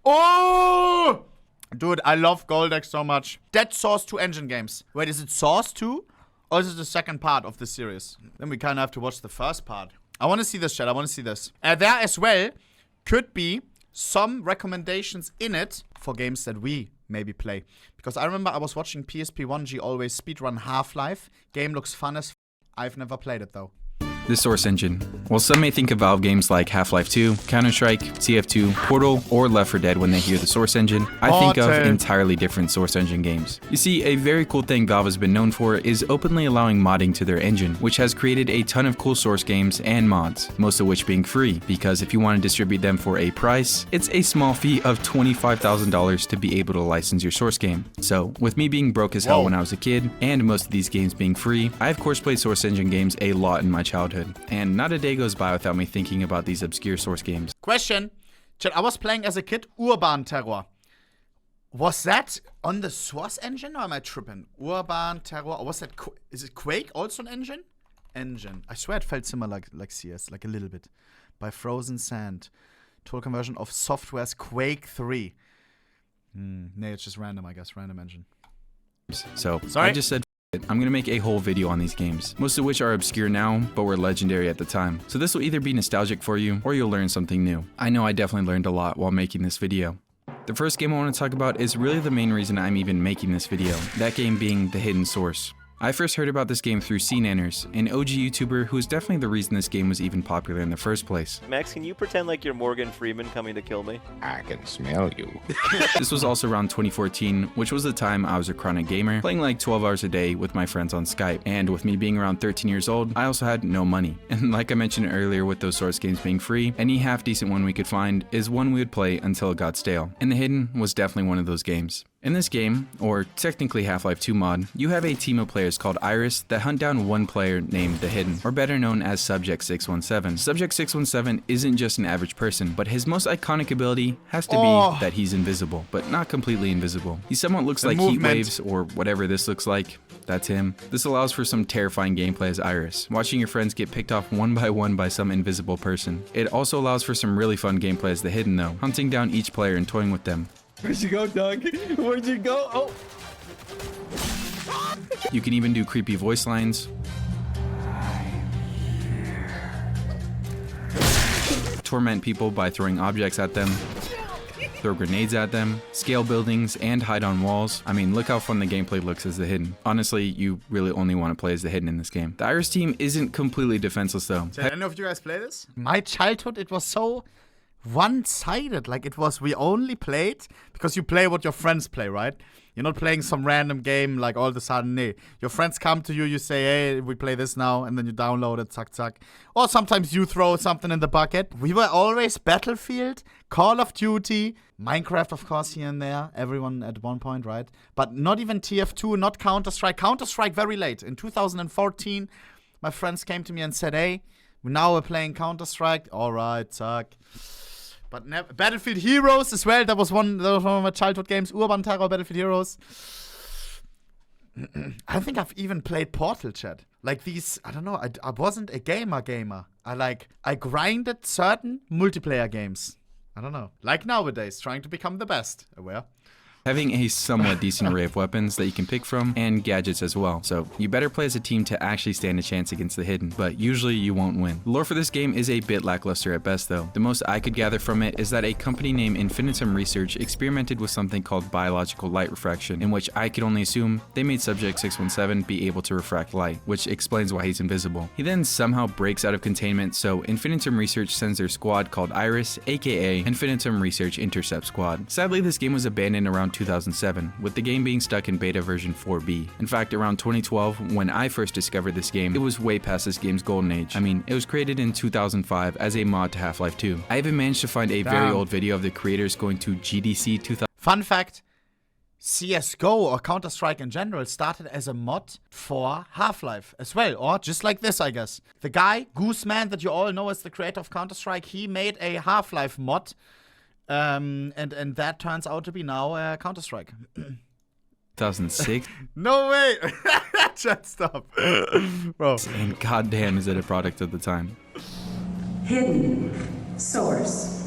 Oh! Dude, I love Goldec so much. Dead Source 2 engine games. Wait, is it Source 2? Or is it the second part of the series? Then we kind of have to watch the first part. I want to see this, chat. I want to see this. There as well could be some recommendations in it for games that we maybe play. Because I remember I was watching PSP1G always speedrun Half-Life. Game looks fun as f. I've never played it though. The Source Engine. While some may think of Valve games like Half-Life 2, Counter-Strike, TF2, Portal, or Left 4 Dead when they hear the Source Engine, I think of entirely different Source Engine games. You see, a very cool thing Valve has been known for is openly allowing modding to their engine, which has created a ton of cool Source games and mods, most of which being free, because if you want to distribute them for a price, it's a small fee of $25,000 to be able to license your Source game. So, with me being broke as hell when I was a kid, and most of these games being free, I of course played Source Engine games a lot in my childhood. And not a day goes by without me thinking about these obscure Source games. Question. Chat, I was playing as a kid Urban Terror. Was that on the Source engine or am I tripping? Urban Terror. Or was that, is it Quake also an engine? Engine. I swear it felt similar like CS, like a little bit. By Frozen Sand. Total conversion of software's Quake 3. Nee, it's just random, I guess. Random engine. So, sorry? I just said I'm gonna make a whole video on these games, most of which are obscure now, but were legendary at the time. So this will either be nostalgic for you, or you'll learn something new. I know I definitely learned a lot while making this video. The first game I want to talk about is really the main reason I'm even making this video, that game being The Hidden Source. I first heard about this game through CNanners, an OG YouTuber who is definitely the reason this game was even popular in the first place. Max, can you pretend like you're Morgan Freeman coming to kill me? I can smell you. This was also around 2014, which was the time I was a chronic gamer, playing like 12 hours a day with my friends on Skype. And with me being around 13 years old, I also had no money. And like I mentioned earlier with those Source games being free, any half decent one we could find is one we would play until it got stale. And The Hidden was definitely one of those games. In this game, or technically Half-Life 2 mod, you have a team of players called Iris that hunt down one player named The Hidden, or better known as Subject 617. Subject 617 isn't just an average person, but his most iconic ability has to be that he's invisible, but not completely invisible. He somewhat looks like heat waves, or whatever this looks like. That's him. This allows for some terrifying gameplay as Iris, watching your friends get picked off one by some invisible person. It also allows for some really fun gameplay as The Hidden though, hunting down each player and toying with them. Where'd you go, Doug? Where'd you go? Oh! You can even do creepy voice lines, torment people by throwing objects at them, throw grenades at them, scale buildings, and hide on walls. I mean, look how fun the gameplay looks as The Hidden. Honestly, you really only want to play as The Hidden in this game. The Iris team isn't completely defenseless though. I don't know if you guys play this. My childhood, it was so one-sided. Like it was, we only played because you play what your friends play, right? You're not playing some random game like all of a sudden, nee. Your friends come to you, you say, hey, we play this now, and then you download it, zack, zack. Or sometimes you throw something in the bucket. We were always Battlefield, Call of Duty, Minecraft, of course, here and there. Everyone at one point, right? But not even TF2, not Counter-Strike. Counter-Strike very late. In 2014, my friends came to me and said, hey, now we're playing Counter-Strike. All right, zack. But never, Battlefield Heroes as well. That was one of my childhood games. Urban Terror, Battlefield Heroes. I think I've even played Portal, chat. Like these, I don't know. I wasn't a gamer. I grinded certain multiplayer games. I don't know. Like nowadays, trying to become the best. Aware. Having a somewhat decent array of weapons that you can pick from, and gadgets as well. So you better play as a team to actually stand a chance against The Hidden, but usually you won't win. The lore for this game is a bit lackluster at best though. The most I could gather from it is that a company named Infinitum Research experimented with something called biological light refraction, in which I could only assume they made Subject 617 be able to refract light, which explains why he's invisible. He then somehow breaks out of containment, so Infinitum Research sends their squad called Iris, aka Infinitum Research Intercept Squad. Sadly, this game was abandoned around 2007, with the game being stuck in beta version 4B. In fact, around 2012, when I first discovered this game, it was way past this game's golden age. I mean, it was created in 2005 as a mod to Half-Life 2. I even managed to find a very old video of the creators going to GDC 2000. Fun fact, CSGO or Counter-Strike in general started as a mod for Half-Life as well, or just like this, I guess. The guy, Gooseman, that you all know as the creator of Counter-Strike, he made a Half-Life mod. And that turns out to be now Counter-Strike. 2006. No way! Chat, stop. Bro. And goddamn is it a product of the time. Hidden Source.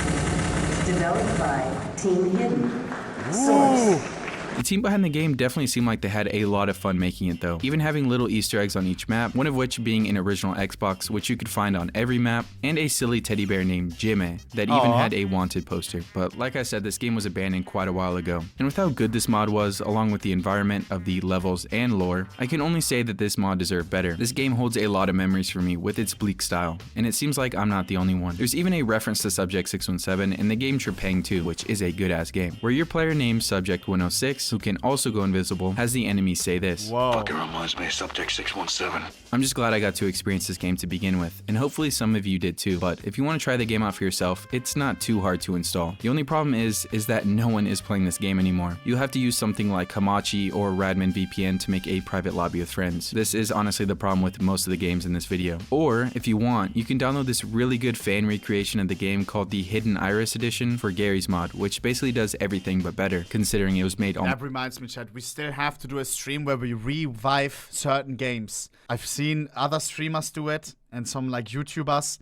Developed by Team hidden. Source. The team behind the game definitely seemed like they had a lot of fun making it though, even having little Easter eggs on each map, one of which being an original Xbox which you could find on every map, and a silly teddy bear named Jimmy that even had a wanted poster. But like I said, this game was abandoned quite a while ago, and with how good this mod was, along with the environment of the levels and lore, I can only say that this mod deserved better. This game holds a lot of memories for me with its bleak style, and it seems like I'm not the only one. There's even a reference to Subject 617 in the game Trepang 2, which is a good ass game, where your player named Subject 106, who can also go invisible, has the enemy say this. Whoa. Fucking reminds me of Subject 617. I'm just glad I got to experience this game to begin with, and hopefully some of you did too. But if you want to try the game out for yourself, it's not too hard to install. The only problem is that no one is playing this game anymore. You'll have to use something like Hamachi or Radman VPN to make a private lobby with friends. This is honestly the problem with most of the games in this video. Or, if you want, you can download this really good fan recreation of the game called the Hidden Iris Edition for Gary's mod, which basically does everything but better, considering it was made on. That reminds me, chat, we still have to do a stream where we revive certain games. I've seen other streamers do it, and some like YouTubers,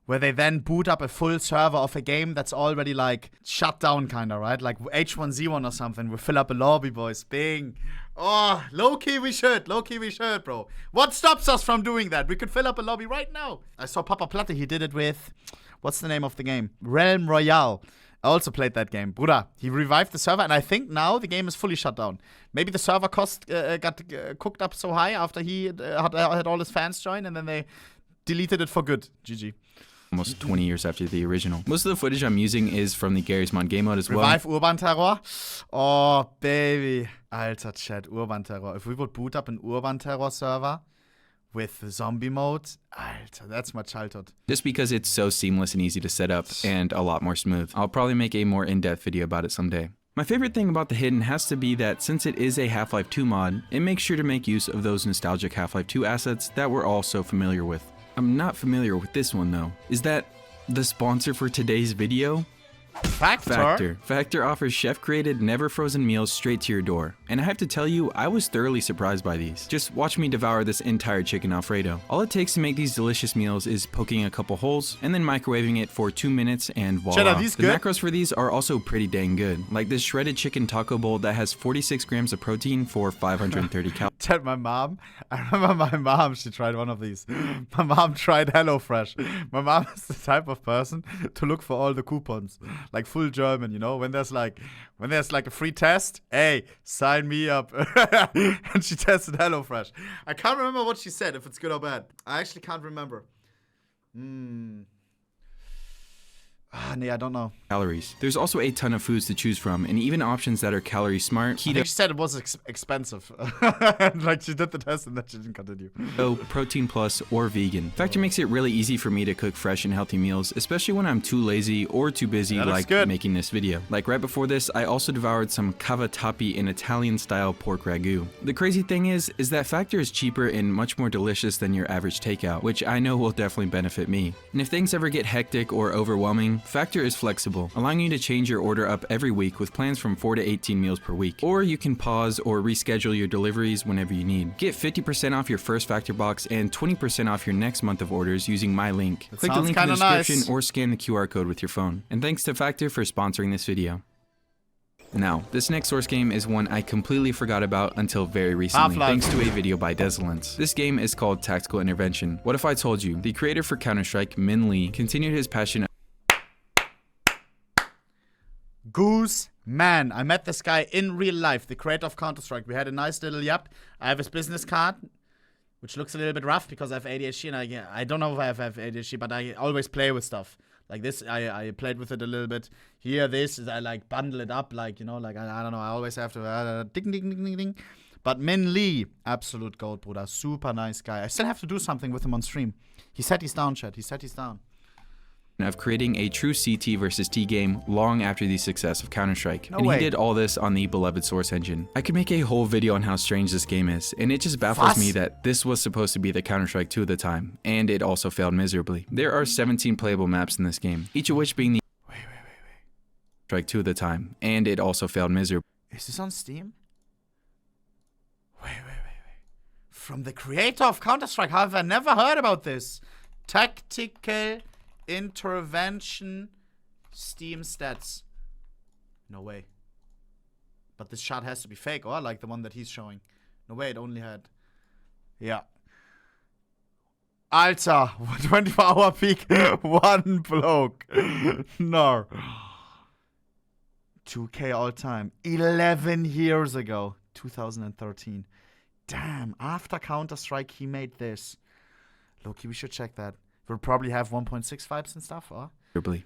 where they then boot up a full server of a game that's already like shut down kinda, right? Like H1Z1 or something. We fill up a lobby, boys. Bing. Oh, low-key we should. Low-key we should, bro. What stops us from doing that? We could fill up a lobby right now. I saw Papa Platte, he did it with, what's the name of the game? Realm Royale. I also played that game. Bruder, he revived the server, and I think now the game is fully shut down. Maybe the server cost got cooked up so high after he had all his fans join, and then they deleted it for good. GG. Almost 20 years after the original. Most of the footage I'm using is from the Gary's Mod game mode as well. Revive Urban Terror? Oh, baby. Alter, Chat, Urban Terror. If we would boot up an Urban Terror server with the zombie mode, alter, that's my childhood. Just because it's so seamless and easy to set up and a lot more smooth. I'll probably make a more in-depth video about it someday. My favorite thing about the Hidden has to be that since it is a Half-Life 2 mod, it makes sure to make use of those nostalgic Half-Life 2 assets that we're all so familiar with. I'm not familiar with this one though. Is that the sponsor for today's video? Factor? Factor offers chef-created, never-frozen meals straight to your door. And I have to tell you, I was thoroughly surprised by these. Just watch me devour this entire chicken Alfredo. All it takes to make these delicious meals is poking a couple holes, and then microwaving it for 2 minutes, and voila. Chat, are these the good? macros for these are also pretty dang good. Like this shredded chicken taco bowl that has 46 grams of protein for 530 calories. Chat, my mom, I remember my mom, she tried one of these. My mom tried HelloFresh. My mom is the type of person to look for all the coupons. Like full German, you know, when there's like a free test, hey, sign me up. And she tested HelloFresh. I can't remember what she said, if it's good or bad. I actually can't remember. Nee, I don't know. Calories. There's also a ton of foods to choose from, and even options that are calorie smart, I think she said it was expensive. Like she did the test and then she didn't continue. protein plus, or vegan. Factor makes it really easy for me to cook fresh and healthy meals, especially when I'm too lazy or too busy like making this video. Like right before this, I also devoured some cavatappi in Italian-style pork ragu. The crazy thing is that Factor is cheaper and much more delicious than your average takeout, which I know will definitely benefit me. And if things ever get hectic or overwhelming, Factor is flexible, allowing you to change your order up every week with plans from 4 to 18 meals per week. Or you can pause or reschedule your deliveries whenever you need. Get 50% off your first Factor box and 20% off your next month of orders using my link. Click the link in the description or scan the QR code with your phone. And thanks to Factor for sponsoring this video. Now, this next source game is one I completely forgot about until very recently, thanks to a video by Desolence. This game is called Tactical Intervention. What if I told you, the creator for Counter-Strike, Min Lee, continued his passion. Goose Man. I met this guy in real life, the creator of Counter-Strike. We had a nice little yap. I have his business card, which looks a little bit rough because I have ADHD, and I don't know if I have ADHD, but I always play with stuff. Like this, I played with it a little bit. Here, this, I like bundle it up, like, you know, like, I don't know, I always have to, ding, ding, ding, ding, ding. But Min Lee, absolute gold, Bruder. Super nice guy. I still have to do something with him on stream. He said he's down, chat. He said he's down. Of creating a true CT versus T game long after the success of Counter-Strike. No and way. He did all this on the beloved Source engine. I could make a whole video on how strange this game is, and it just baffles me that this was supposed to be the Counter-Strike 2 at the time, and it also failed miserably. There are 17 playable maps in this game, each of which being the Strike 2 at the time, and it also failed miserably. Is this on Steam? Wait. From the creator of Counter-Strike, have I never heard about this? Tactical Intervention Steam stats. No way. But this shot has to be fake, or like the one that he's showing. No way, it only had... Yeah. Alter, 24-hour peak, one bloke. No. 2K all time. 11 years ago. 2013. Damn, after Counter-Strike, he made this. Loki, we should check that. We'll probably have 1.6 vibes and stuff, or?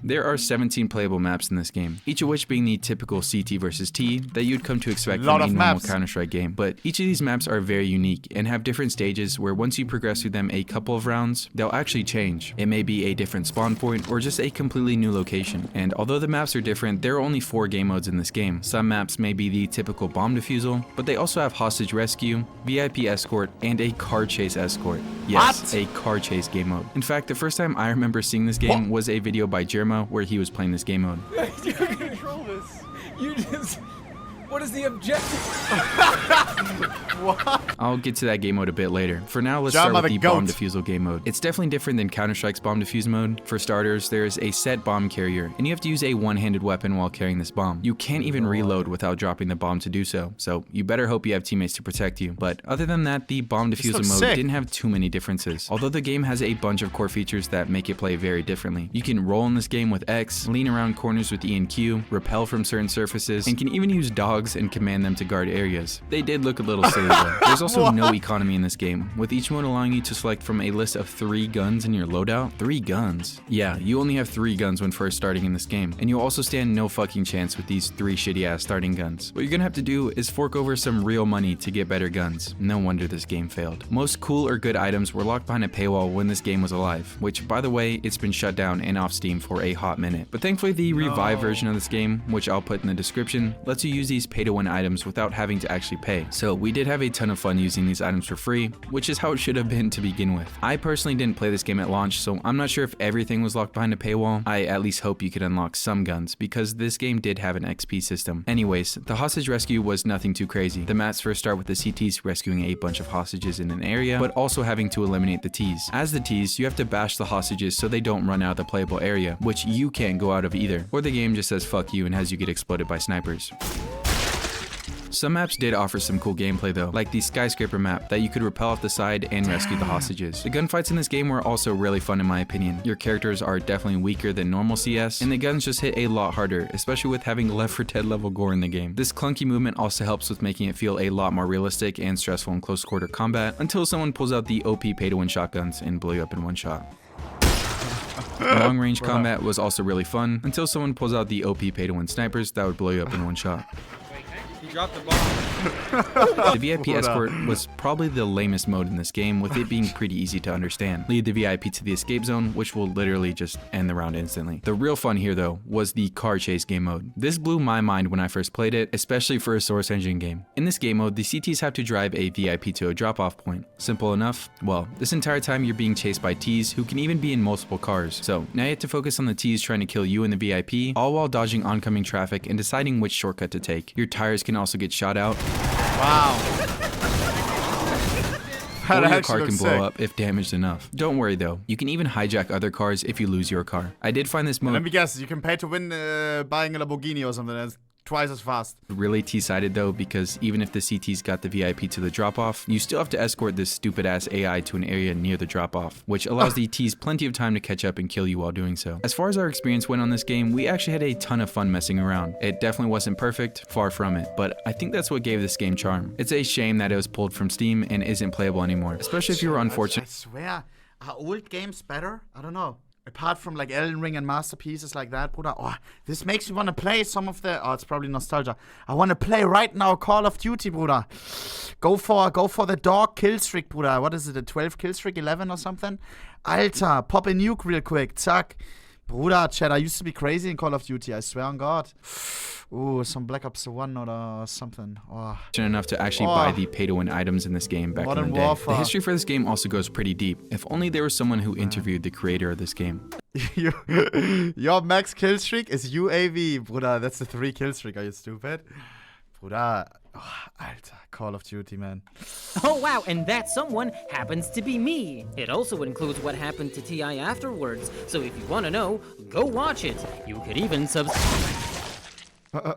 There are 17 playable maps in this game, each of which being the typical CT versus T that you'd come to expect from a normal Counter-Strike game. But each of these maps are very unique and have different stages where once you progress through them a couple of rounds, they'll actually change. It may be a different spawn point or just a completely new location. And although the maps are different, there are only 4 game modes in this game. Some maps may be the typical bomb defusal, but they also have hostage rescue, VIP escort, and a car chase escort. Yes, a car chase game mode. In fact, the first time I remember seeing this game was a video by Jerma where he was playing this game mode. You can control this. You just... What is the objective? What? I'll get to that game mode a bit later. For now, let's start with the bomb defusal game mode. It's definitely different than Counter-Strike's bomb defuse mode. For starters, there's a set bomb carrier, and you have to use a one-handed weapon while carrying this bomb. You can't even reload without dropping the bomb to do so you better hope you have teammates to protect you. But other than that, the bomb defusal mode didn't have too many differences. Although the game has a bunch of core features that make it play very differently. You can roll in this game with X, lean around corners with E and Q, repel from certain surfaces, and can even use dogs and command them to guard areas. They did look a little silly though. There's also no economy in this game, with each mode allowing you to select from a list of 3 guns in your loadout. 3 guns? Yeah, you only have 3 guns when first starting in this game, and you'll also stand no fucking chance with these 3 shitty ass starting guns. What you're gonna have to do is fork over some real money to get better guns. No wonder this game failed. Most cool or good items were locked behind a paywall when this game was alive, which by the way, it's been shut down and off Steam for a hot minute. But thankfully the revived version of this game, which I'll put in the description, lets you use these pay-to-win items without having to actually pay. So we did have a ton of fun using these items for free, which is how it should have been to begin with. I personally didn't play this game at launch, so I'm not sure if everything was locked behind a paywall. I at least hope you could unlock some guns, because this game did have an XP system. Anyways, the hostage rescue was nothing too crazy. The maps first start with the CTs rescuing a bunch of hostages in an area, but also having to eliminate the Ts. As the Ts, you have to bash the hostages so they don't run out of the playable area, which you can't go out of either, or the game just says fuck you and has you get exploded by snipers. Some maps did offer some cool gameplay though, like the skyscraper map that you could rappel off the side and rescue the hostages. The gunfights in this game were also really fun in my opinion. Your characters are definitely weaker than normal CS, and the guns just hit a lot harder, especially with having Left 4 Dead level gore in the game. This clunky movement also helps with making it feel a lot more realistic and stressful in close quarter combat, until someone pulls out the OP pay-to-win shotguns and blow you up in one shot. Long range combat was also really fun, until someone pulls out the OP pay-to-win snipers that would blow you up in one shot. He dropped the bomb. The VIP escort was probably the lamest mode in this game, with it being pretty easy to understand. Lead the VIP to the escape zone, which will literally just end the round instantly. The real fun here though was the car chase game mode. This blew my mind when I first played it, especially for a Source Engine game. In this game mode, the CTs have to drive a VIP to a drop-off point. Simple enough? Well, this entire time you're being chased by Ts who can even be in multiple cars. So now you have to focus on the Ts trying to kill you and the VIP, all while dodging oncoming traffic and deciding which shortcut to take. Your tires can also get shot out. Wow. Or your car can blow up if damaged enough. Don't worry though, you can even hijack other cars if you lose your car. I did find this mode... Let me guess, you can pay to win buying a Lamborghini or something that's twice as fast. Really T-sided though, because even if the CTs got the VIP to the drop-off, you still have to escort this stupid-ass AI to an area near the drop-off, which allows the Ts plenty of time to catch up and kill you while doing so. As far as our experience went on this game, we actually had a ton of fun messing around. It definitely wasn't perfect, far from it, but I think that's what gave this game charm. It's a shame that it was pulled from Steam and isn't playable anymore, especially if you were unfortunate. I swear, are old games better? I don't know. Apart from like Elden Ring and masterpieces like that, bruder. Oh, this makes me want to play some of the... Oh, it's probably nostalgia. I want to play right now Call of Duty, bruder. Go for the dog kill streak, bruder. What is it, a 12 kill streak, 11 or something? Alter, pop a nuke real quick. Zack. Bruder, Chad, I used to be crazy in Call of Duty, I swear on God. Ooh, some Black Ops 1 or something. Oh. Enough to actually buy the pay-to-win items in this game back in the day. The history for this game also goes pretty deep. If only there was someone who interviewed the creator of this game. Your max kill streak is UAV, bruder. That's the 3 kill streak. Are you stupid? Bruder. Oh, Alter, Call of Duty, man. Oh wow, and that someone happens to be me. It also includes what happened to TI afterwards, so if you want to know, go watch it. You could even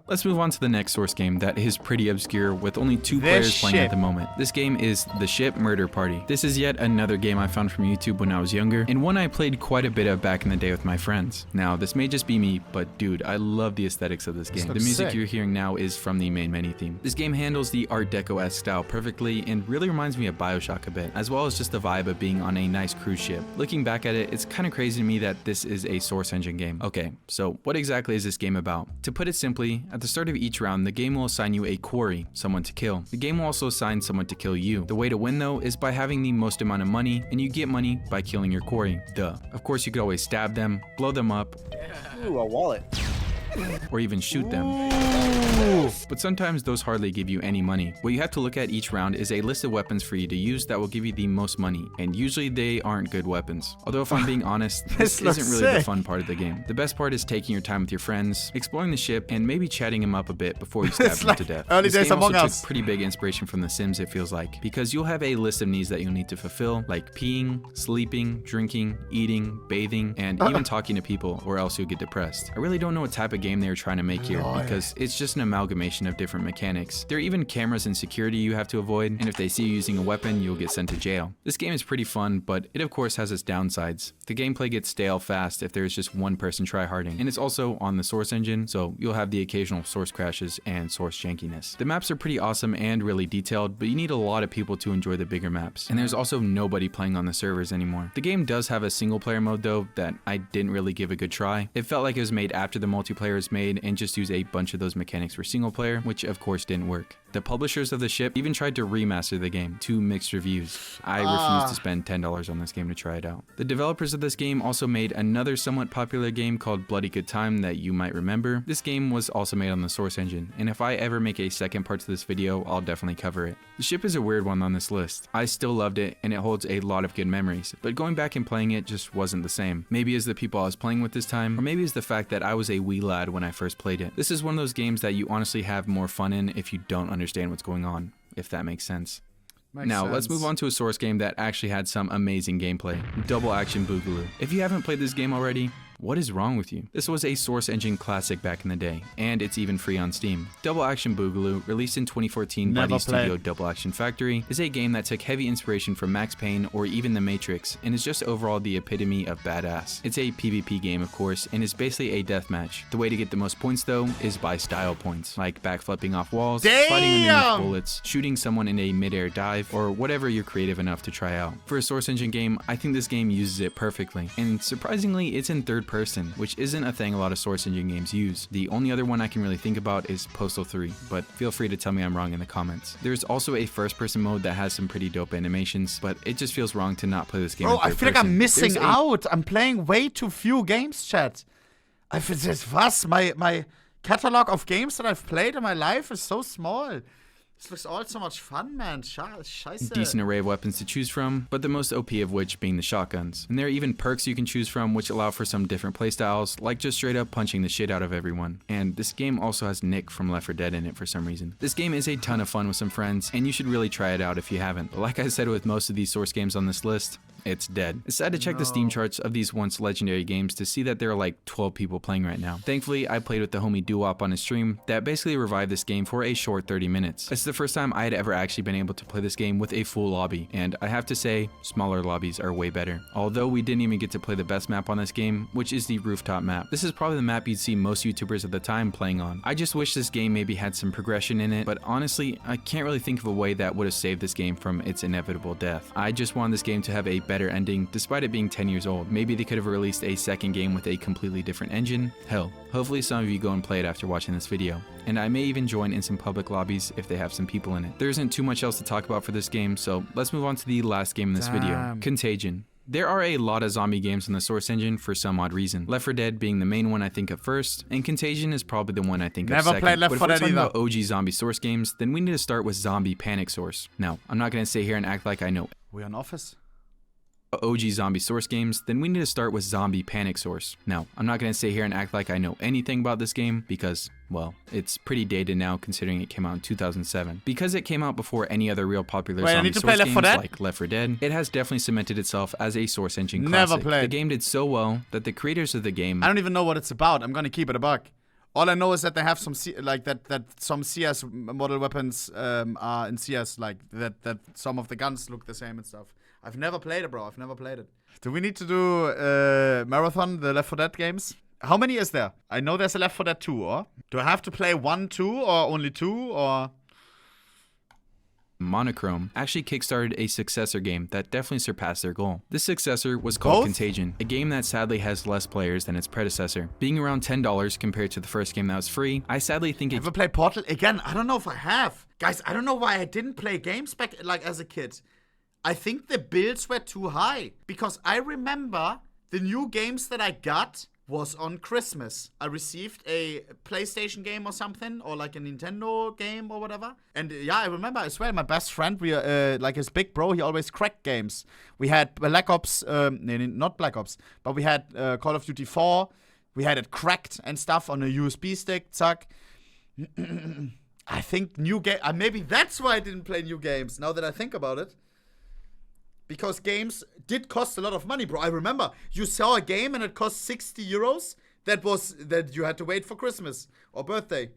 Let's move on to the next Source game that is pretty obscure with only 2 players playing at the moment. This game is The Ship Murder Party. This is yet another game I found from YouTube when I was younger, and one I played quite a bit of back in the day with my friends. Now, this may just be me, but dude, I love the aesthetics of this game. The music you're hearing now is from the main menu theme. This game handles the Art Deco-esque style perfectly and really reminds me of BioShock a bit, as well as just the vibe of being on a nice cruise ship. Looking back at it, it's kind of crazy to me that this is a Source Engine game. Okay, so what exactly is this game about? To put it simply, at the start of each round, the game will assign you a quarry, someone to kill. The game will also assign someone to kill you. The way to win though is by having the most amount of money, and you get money by killing your quarry. Duh. Of course, you could always stab them, blow them up, Ooh, a wallet. or even shoot them. But sometimes those hardly give you any money. What you have to look at each round is a list of weapons for you to use that will give you the most money, and usually they aren't good weapons. Although if I'm being honest, this isn't really the fun part of the game. The best part is taking your time with your friends, exploring the ship, and maybe chatting them up a bit before you stab them to death. Early days Among also Us. took pretty big inspiration from The Sims, it feels like, because you'll have a list of needs that you'll need to fulfill, like peeing, sleeping, drinking, eating, bathing, and even talking to people, or else you'll get depressed. I really don't know what type of game they were trying to make here, because it's just an amalgamation of different mechanics. There are even cameras and security you have to avoid, and if they see you using a weapon, you'll get sent to jail. This game is pretty fun, but it of course has its downsides. The gameplay gets stale fast if there's just one person tryharding, and it's also on the Source Engine, so you'll have the occasional source crashes and source jankiness. The maps are pretty awesome and really detailed, but you need a lot of people to enjoy the bigger maps, and there's also nobody playing on the servers anymore. The game does have a single player mode though that I didn't really give a good try. It felt like it was made after the multiplayer was made and just used a bunch of those mechanics for single player, which of course didn't work. The publishers of the ship even tried to remaster the game to mixed reviews. I refused to spend $10 on this game to try it out. The developers of this game also made another somewhat popular game called Bloody Good Time that you might remember. This game was also made on the Source Engine, and if I ever make a second part to this video, I'll definitely cover it. The ship is a weird one on this list. I still loved it, and it holds a lot of good memories, but going back and playing it just wasn't the same. Maybe it's the people I was playing with this time, or maybe it's the fact that I was a wee lad when I first played it. This is one of those games that you honestly have more fun in if you don't understand what's going on, if that makes sense. Let's move on to a Source game that actually had some amazing gameplay. Double Action Boogaloo. If you haven't played this game already, what is wrong with you? This was a Source Engine classic back in the day, and it's even free on Steam. Double Action Boogaloo, released in 2014 by the studio Double Action Factory, is a game that took heavy inspiration from Max Payne or even The Matrix, and is just overall the epitome of badass. It's a PvP game, of course, and is basically a deathmatch. The way to get the most points, though, is by style points, like backflipping off walls, sliding underneath bullets, shooting someone in a mid-air dive, or whatever you're creative enough to try out. For a Source Engine game, I think this game uses it perfectly, and surprisingly, it's in third person, which isn't a thing a lot of Source Engine games use. The only other one I can really think about is Postal 3, but feel free to tell me I'm wrong in the comments. There's also a first-person mode that has some pretty dope animations, but it just feels wrong to not play this game in third I feel like I'm missing out. I'm playing way too few games, chat. I feel this my catalog of games that I've played in my life is so small. This looks all so much fun, man. Scheiße. Decent array of weapons to choose from, but the most OP of which being the shotguns. And there are even perks you can choose from which allow for some different playstyles, like just straight up punching the shit out of everyone. And this game also has Nick from Left 4 Dead in it for some reason. This game is a ton of fun with some friends, and you should really try it out if you haven't. But like I said with most of these Source games on this list, it's dead. It's sad to check the Steam charts of these once legendary games to see that there are like 12 people playing right now. Thankfully, I played with the homie Doo-Wop on his stream that basically revived this game for a short 30 minutes. It's the first time I had ever actually been able to play this game with a full lobby, and I have to say, smaller lobbies are way better. Although we didn't even get to play the best map on this game, which is the rooftop map. This is probably the map you'd see most YouTubers at the time playing on. I just wish this game maybe had some progression in it, but honestly, I can't really think of a way that would have saved this game from its inevitable death. I just want this game to have a better ending, despite it being 10 years old. Maybe they could have released a second game with a completely different engine. Hell, hopefully some of you go and play it after watching this video. And I may even join in some public lobbies if they have some people in it. There isn't too much else to talk about for this game, so let's move on to the last game in this video, Contagion. There are a lot of zombie games on the Source Engine for some odd reason. Left 4 Dead being the main one I think of first, and Contagion is probably the one I think of second. Never played Left 4 Dead either. But if we're talking about OG zombie Source games, then we need to start with Zombie Panic Source. Now, I'm not going to sit here and act like I know We're on Office? OG zombie Source games, then we need to start with Zombie Panic Source. Now, I'm not going to sit here and act like I know anything about this game because, well, it's pretty dated now considering it came out in 2007. Because it came out before any other real popular zombie Source games like Left 4 Dead, it has definitely cemented itself as a Source Engine classic. Never played. The game did so well that the creators of the game... I don't even know what it's about. I'm gonna keep it a buck. All I know is that they have some that some CS model weapons are in CS, like that some of the guns look the same and stuff. I've never played it, bro. I've never played it. Do we need to do marathon, the Left 4 Dead games? How many is there? I know there's a Left 4 Dead 2, or? Do I have to play 1, 2, or only 2, or? Monochrome actually kickstarted a successor game that definitely surpassed their goal. This successor was called Contagion, a game that sadly has less players than its predecessor. Being around $10 compared to the first game that was free, I sadly think Ever played Portal? Again, I don't know if I have. Guys, I don't know why I didn't play games back, like, as a kid. I think the bills were too high. Because I remember the new games that I got was on Christmas. I received a PlayStation game or something, or like a Nintendo game or whatever. And yeah, I remember as well, my best friend, we like his big bro, he always cracked games. We had Black Ops, not Black Ops, but we had Call of Duty 4. We had it cracked and stuff on a USB stick, zack. I think new game, maybe that's why I didn't play new games, now that I think about it. Because games did cost a lot of money, bro. I remember you saw a game and it cost 60 euros. That you had to wait for Christmas or birthday.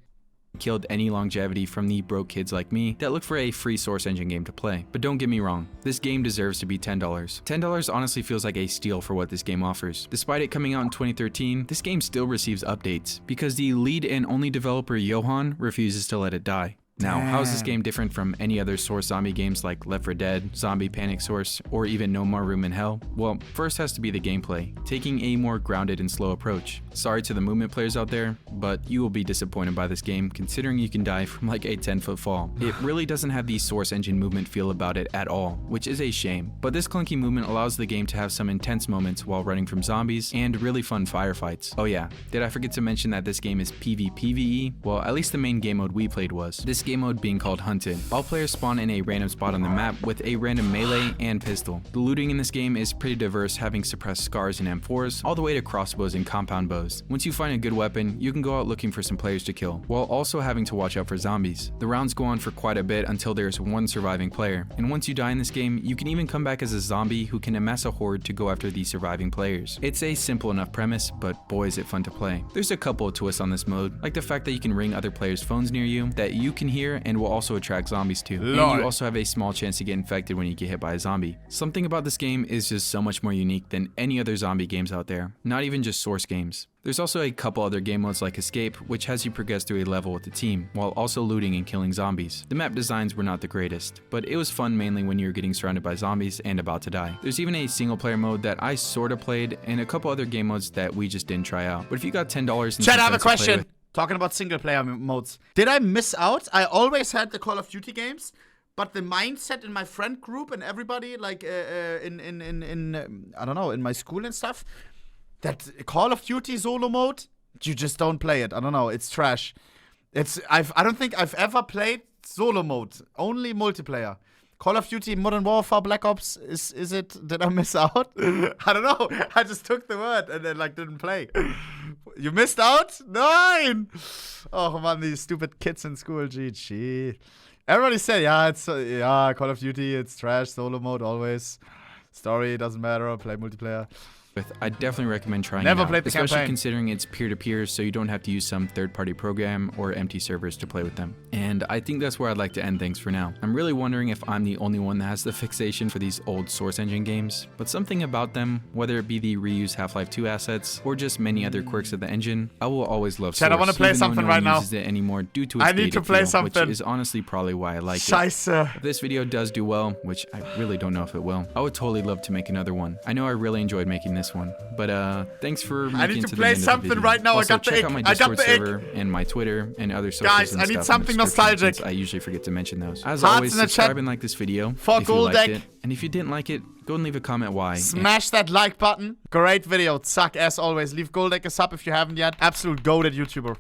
Killed any longevity from the broke kids like me that look for a free Source Engine game to play. But don't get me wrong, this game deserves to be $10. $10 honestly feels like a steal for what this game offers. Despite it coming out in 2013, this game still receives updates because the lead and only developer Johan refuses to let it die. Now, how is this game different from any other Source zombie games like Left 4 Dead, Zombie Panic Source, or even No More Room in Hell? Well, first has to be the gameplay, taking a more grounded and slow approach. Sorry to the movement players out there, but you will be disappointed by this game considering you can die from like a 10-foot fall. It really doesn't have the Source Engine movement feel about it at all, which is a shame. But this clunky movement allows the game to have some intense moments while running from zombies and really fun firefights. Oh yeah, did I forget to mention that this game is PvPvE? Well, at least the main game mode we played was. This game mode being called Hunted. All players spawn in a random spot on the map with a random melee and pistol. The looting in this game is pretty diverse, having suppressed scars and M4s, all the way to crossbows and compound bows. Once you find a good weapon, you can go out looking for some players to kill, while also having to watch out for zombies. The rounds go on for quite a bit until there's one surviving player, and once you die in this game, you can even come back as a zombie who can amass a horde to go after the surviving players. It's a simple enough premise, but boy is it fun to play. There's a couple of twists on this mode, like the fact that you can ring other players' phones near you that you can hear and will also attract zombies too. And you also have a small chance to get infected when you get hit by a zombie. Something about this game is just so much more unique than any other zombie games out there, not even just Source games. There's also a couple other game modes like Escape, which has you progress through a level with the team, while also looting and killing zombies. The map designs were not the greatest, but it was fun mainly when you were getting surrounded by zombies and about to die. There's even a single player mode that I sorta played, and a couple other game modes that we just didn't try out. But if you got $10 and Chat, I have a question. Talking about single player modes. Did I miss out? I always had the Call of Duty games, but the mindset in my friend group and everybody, like I don't know, in my school and stuff, that Call of Duty solo mode, you just don't play it. I don't know, it's trash. I don't think I've ever played solo mode, only multiplayer. Call of Duty Modern Warfare Black Ops, is it? Did I miss out? I don't know. I just took the word and then like didn't play. You missed out? Nine! Oh man, these stupid kids in school. GG. Everybody said, yeah, Call of Duty, it's trash, solo mode always. Story doesn't matter, play multiplayer. I definitely recommend trying Never it out, played the especially campaign. considering it's peer-to-peer, so you don't have to use some third-party program or empty servers to play with them. And I think that's where I'd like to end things for now. I'm really wondering if I'm the only one that has the fixation for these old Source Engine games, but something about them, whether it be the reused Half-Life 2 assets or just many other quirks of the engine, I will always love Source. Chat, I want to play even though something no one right now. uses it anymore due to its I need to dated play feel, something. which is honestly probably why I like it. Scheiße. If this video does do well, which I really don't know if it will, I would totally love to make another one. I know I really enjoyed making this one, but thanks for making I need it to to play the end something of the video. right now. Also, I got the check ick. out my I got Discord the ick. server and my Twitter and other sources Guys, and I need stuff something in the description, nostalgic. since I usually forget to mention those. As Hearts always, in the subscribe chat and like this video for if you liked Goldec. it. And if you didn't like it, go and leave a comment why. Smash that like button. Great video. Suck as always. Leave Goldec a sub if you haven't yet. Absolute goated YouTuber.